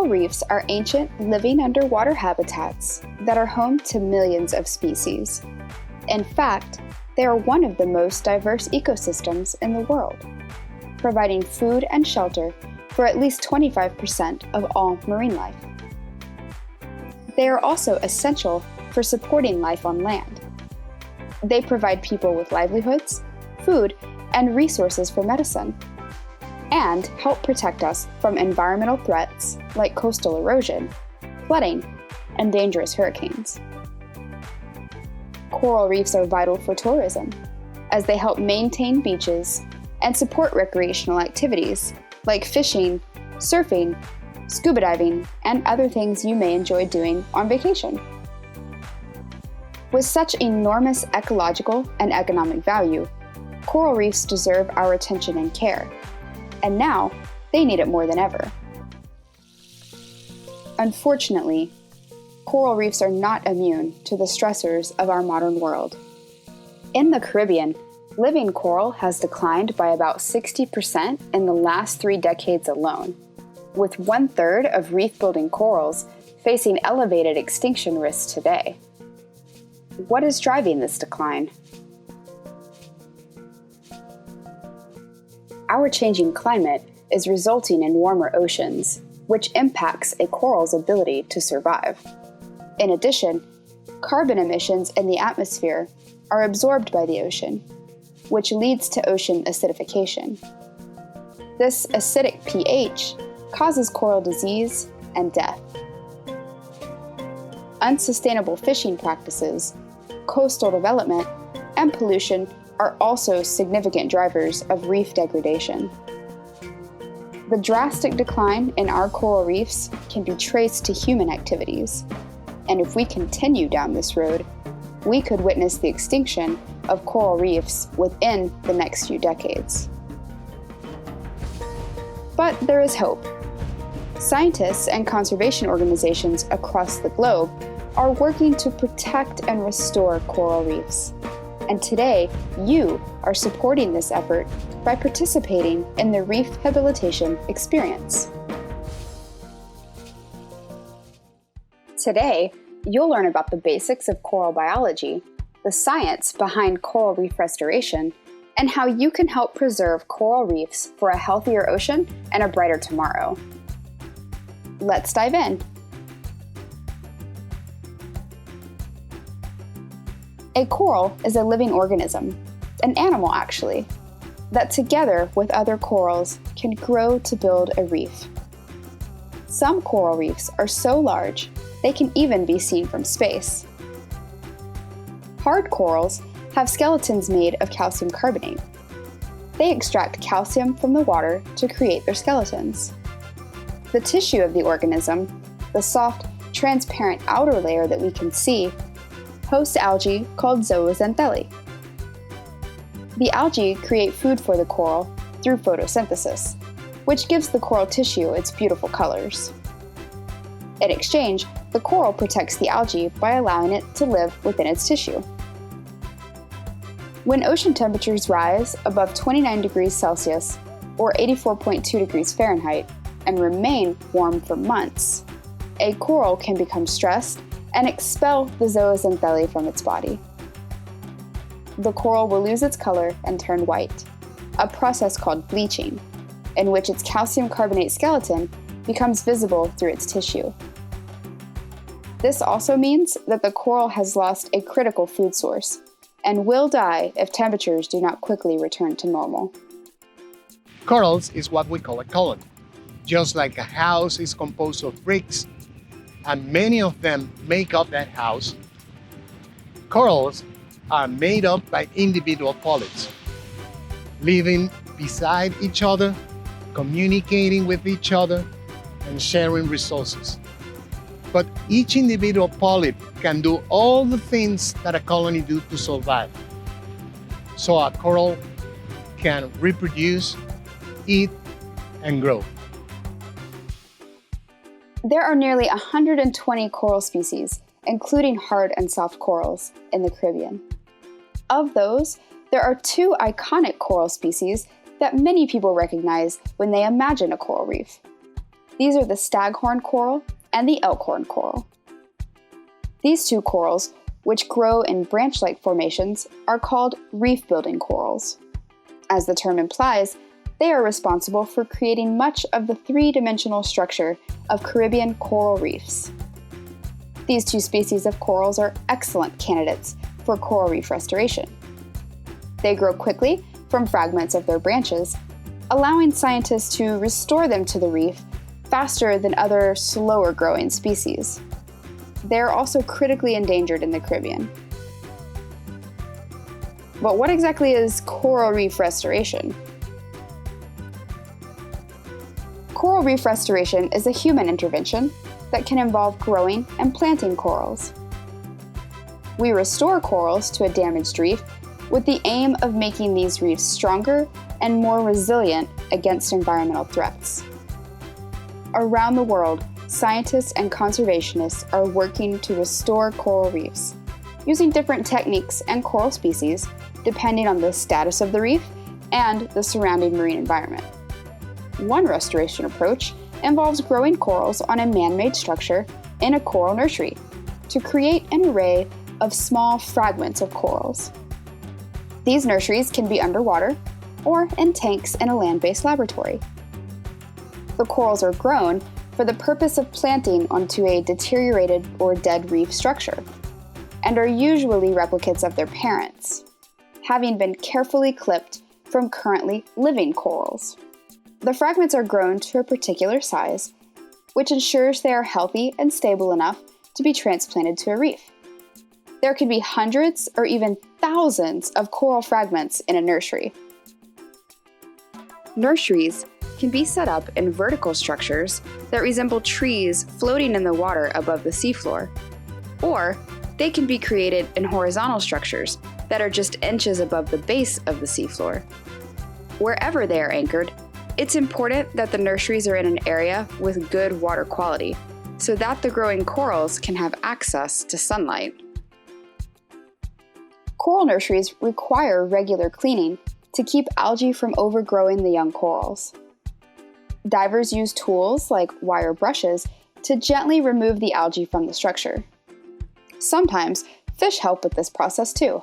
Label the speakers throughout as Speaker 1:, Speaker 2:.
Speaker 1: reefs are ancient, living underwater habitats that are home to millions of species. In fact, they are one of the most diverse ecosystems in the world, providing food and shelter for at least 25% of all marine life. They are also essential for supporting life on land. They provide people with livelihoods, food, and resources for medicine, and help protect us from environmental threats like coastal erosion, flooding, and dangerous hurricanes. Coral reefs are vital for tourism, as they help maintain beaches and support recreational activities like fishing, surfing, scuba diving, and other things you may enjoy doing on vacation. With such enormous ecological and economic value, coral reefs deserve our attention and care, and now they need it more than ever. Unfortunately, coral reefs are not immune to the stressors of our modern world. In the Caribbean, living coral has declined by about 60% in the last 3 decades alone, with 1/3 of reef-building corals facing elevated extinction risks today. What is driving this decline? Our changing climate is resulting in warmer oceans, which impacts a coral's ability to survive. In addition, carbon emissions in the atmosphere are absorbed by the ocean, which leads to ocean acidification. This acidic pH causes coral disease and death. Unsustainable fishing practices, coastal development, and pollution are also significant drivers of reef degradation. The drastic decline in our coral reefs can be traced to human activities, and if we continue down this road, we could witness the extinction of coral reefs within the next few decades. But there is hope. Scientists and conservation organizations across the globe are working to protect and restore coral reefs. And today, you are supporting this effort by participating in the Reefhabilitation experience. Today, you'll learn about the basics of coral biology, the science behind coral reef restoration, and how you can help preserve coral reefs for a healthier ocean and a brighter tomorrow. Let's dive in. A coral is a living organism, an animal actually, that together with other corals can grow to build a reef. Some coral reefs are so large they can even be seen from space. Hard corals have skeletons made of calcium carbonate. They extract calcium from the water to create their skeletons. The tissue of the organism, the soft, transparent outer layer that we can see, hosts algae called zooxanthellae. The algae create food for the coral through photosynthesis, which gives the coral tissue its beautiful colors. In exchange, the coral protects the algae by allowing it to live within its tissue. When ocean temperatures rise above 29 degrees Celsius or 84.2 degrees Fahrenheit and remain warm for months, a coral can become stressed and expel the zooxanthellae from its body. The coral will lose its color and turn white, a process called bleaching, in which its calcium carbonate skeleton becomes visible through its tissue. This also means that the coral has lost a critical food source and will die if temperatures do not quickly return to normal.
Speaker 2: Corals is what we call a colony. Just like a house is composed of bricks, and many of them make up that house, corals are made up by individual polyps, living beside each other, communicating with each other, and sharing resources. But each individual polyp can do all the things that a colony do to survive. So a coral can reproduce, eat, and grow.
Speaker 1: There are nearly 120 coral species, including hard and soft corals, in the Caribbean. Of those, there are 2 iconic coral species that many people recognize when they imagine a coral reef. These are the staghorn coral and the elkhorn coral. These two corals, which grow in branch-like formations, are called reef-building corals. As the term implies, they are responsible for creating much of the three-dimensional structure of Caribbean coral reefs. These two species of corals are excellent candidates for coral reef restoration. They grow quickly from fragments of their branches, allowing scientists to restore them to the reef faster than other slower-growing species. They are also critically endangered in the Caribbean. But what exactly is coral reef restoration? Coral reef restoration is a human intervention that can involve growing and planting corals. We restore corals to a damaged reef with the aim of making these reefs stronger and more resilient against environmental threats. Around the world, scientists and conservationists are working to restore coral reefs, using different techniques and coral species depending on the status of the reef and the surrounding marine environment. One restoration approach involves growing corals on a man-made structure in a coral nursery to create an array of small fragments of corals. These nurseries can be underwater or in tanks in a land-based laboratory. The corals are grown for the purpose of planting onto a deteriorated or dead reef structure, and are usually replicates of their parents, having been carefully clipped from currently living corals. The fragments are grown to a particular size, which ensures they are healthy and stable enough to be transplanted to a reef. There could be hundreds or even thousands of coral fragments in a nursery. Nurseries can be set up in vertical structures that resemble trees floating in the water above the seafloor, or they can be created in horizontal structures that are just inches above the base of the seafloor. Wherever they are anchored, it's important that the nurseries are in an area with good water quality, so that the growing corals can have access to sunlight. Coral nurseries require regular cleaning to keep algae from overgrowing the young corals. Divers use tools like wire brushes to gently remove the algae from the structure. Sometimes fish help with this process too.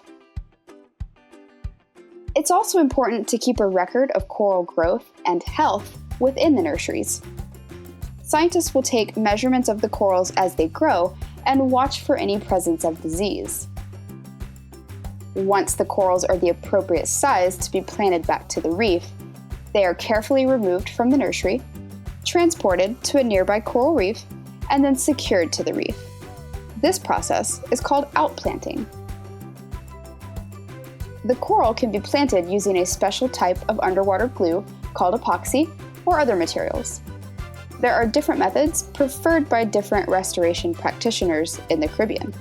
Speaker 1: It's also important to keep a record of coral growth and health within the nurseries. Scientists will take measurements of the corals as they grow and watch for any presence of disease. Once the corals are the appropriate size to be planted back to the reef, they are carefully removed from the nursery, transported to a nearby coral reef, and then secured to the reef. This process is called outplanting. The coral can be planted using a special type of underwater glue called epoxy or other materials. There are different methods preferred by different restoration practitioners in the Caribbean.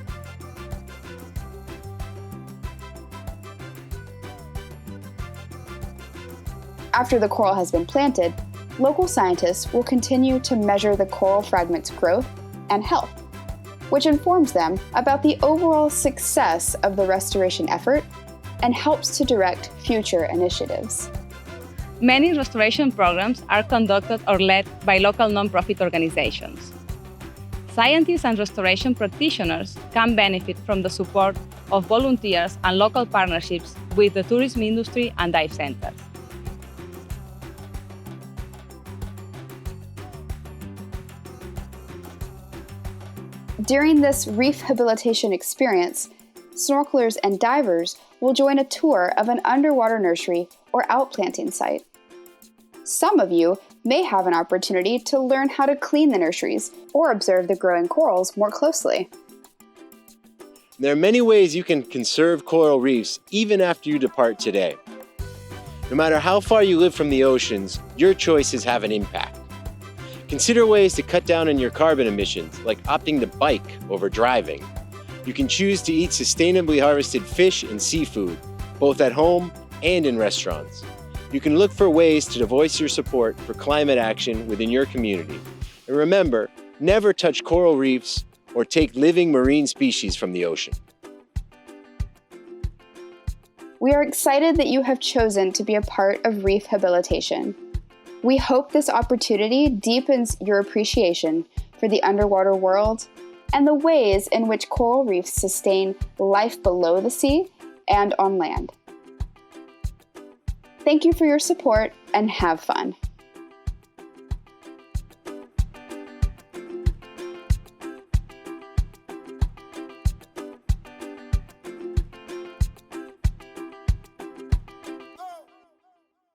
Speaker 1: After the coral has been planted, local scientists will continue to measure the coral fragment's growth and health, which informs them about the overall success of the restoration effort and helps to direct future initiatives.
Speaker 3: Many restoration programs are conducted or led by local nonprofit organizations. Scientists and restoration practitioners can benefit from the support of volunteers and local partnerships with the tourism industry and dive centers.
Speaker 1: During this reefhabilitation experience, snorkelers and divers will join a tour of an underwater nursery or outplanting site. Some of you may have an opportunity to learn how to clean the nurseries or observe the growing corals more closely.
Speaker 4: There are many ways you can conserve coral reefs even after you depart today. No matter how far you live from the oceans, your choices have an impact. Consider ways to cut down on your carbon emissions, like opting to bike over driving. You can choose to eat sustainably harvested fish and seafood, both at home and in restaurants. You can look for ways to voice your support for climate action within your community. And remember, never touch coral reefs or take living marine species from the ocean.
Speaker 1: We are excited that you have chosen to be a part of reefhabilitation. We hope this opportunity deepens your appreciation for the underwater world and the ways in which coral reefs sustain life below the sea and on land. Thank you for your support and have fun.